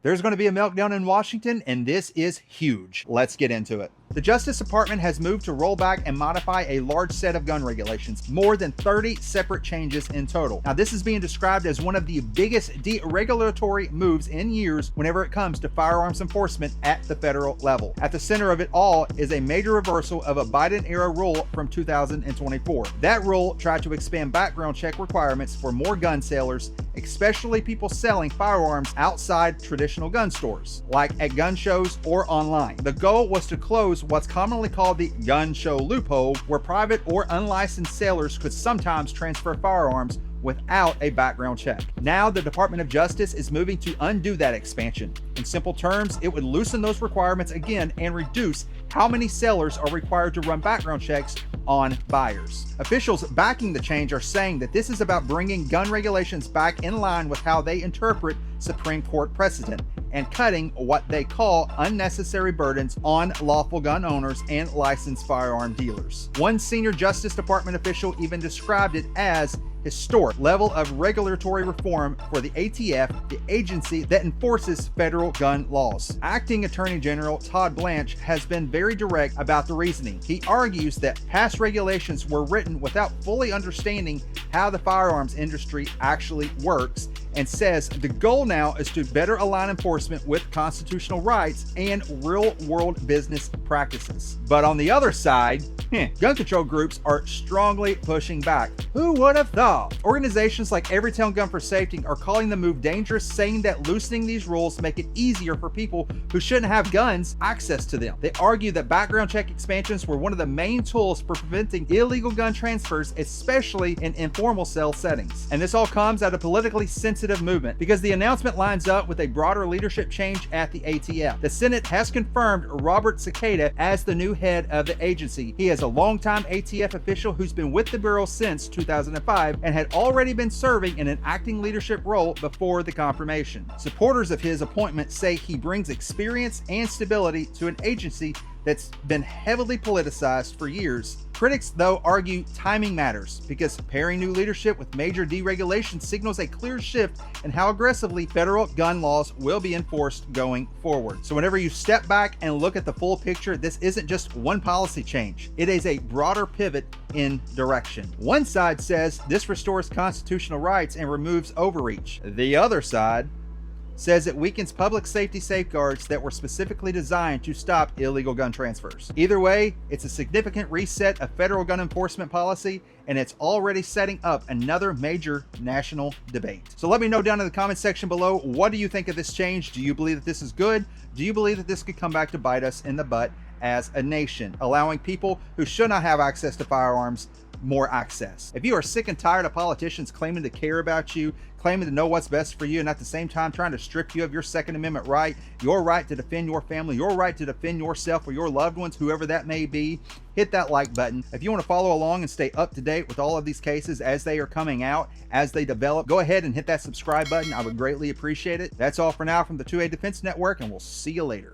There's going to be a meltdown in Washington, and this is huge. Let's get into it. The Justice Department has moved to roll back and modify a large set of gun regulations, more than 30 separate changes in total. Now, this is being described as one of the biggest deregulatory moves in years whenever it comes to firearms enforcement at the federal level. At the center of it all is a major reversal of a Biden-era rule from 2024. That rule tried to expand background check requirements for more gun sellers, especially people selling firearms outside traditional gun stores, like at gun shows or online. The goal was to close what's commonly called the gun show loophole, where private or unlicensed sellers could sometimes transfer firearms without a background check. Now the Department of Justice is moving to undo that expansion. In simple terms, it would loosen those requirements again and reduce how many sellers are required to run background checks on buyers. Officials backing the change are saying that this is about bringing gun regulations back in line with how they interpret Supreme Court precedent and cutting what they call unnecessary burdens on lawful gun owners and licensed firearm dealers. One senior Justice Department official even described it as historic level of regulatory reform for the ATF, the agency that enforces federal gun laws. Acting Attorney General Todd Blanche has been very direct about the reasoning. He argues that past regulations were written without fully understanding how the firearms industry actually works, and says the goal now is to better align enforcement with constitutional rights and real-world business practices. But on the other side, gun control groups are strongly pushing back. Who would have thought? Organizations like Everytown Gun for Safety are calling the move dangerous, saying that loosening these rules make it easier for people who shouldn't have guns access to them. They argue that background check expansions were one of the main tools for preventing illegal gun transfers, especially in informal sale settings. And this all comes at a politically sensitive movement because the announcement lines up with a broader leadership change at the ATF. The Senate has confirmed Robert Cicada as the new head of the agency. He is a longtime ATF official who's been with the Bureau since 2005 and had already been serving in an acting leadership role before the confirmation. Supporters of his appointment say he brings experience and stability to an agency that's been heavily politicized for years. Critics, though, argue timing matters because pairing new leadership with major deregulation signals a clear shift in how aggressively federal gun laws will be enforced going forward. So whenever you step back and look at the full picture, this isn't just one policy change. It is a broader pivot in direction. One side says this restores constitutional rights and removes overreach. The other side says it weakens public safety safeguards that were specifically designed to stop illegal gun transfers. Either way, it's a significant reset of federal gun enforcement policy, and it's already setting up another major national debate. So let me know down in the comment section below, what do you think of this change? Do you believe that this is good? Do you believe that this could come back to bite us in the butt as a nation, allowing people who should not have access to firearms more access? If you are sick and tired of politicians claiming to care about you, claiming to know what's best for you, and at the same time trying to strip you of your Second Amendment right, your right to defend your family, your right to defend yourself or your loved ones, whoever that may be, hit that like button. If you want to follow along and stay up to date with all of these cases as they are coming out, as they develop, go ahead and hit that subscribe button. I would greatly appreciate it. That's all for now from the 2A Defense Network, and we'll see you later.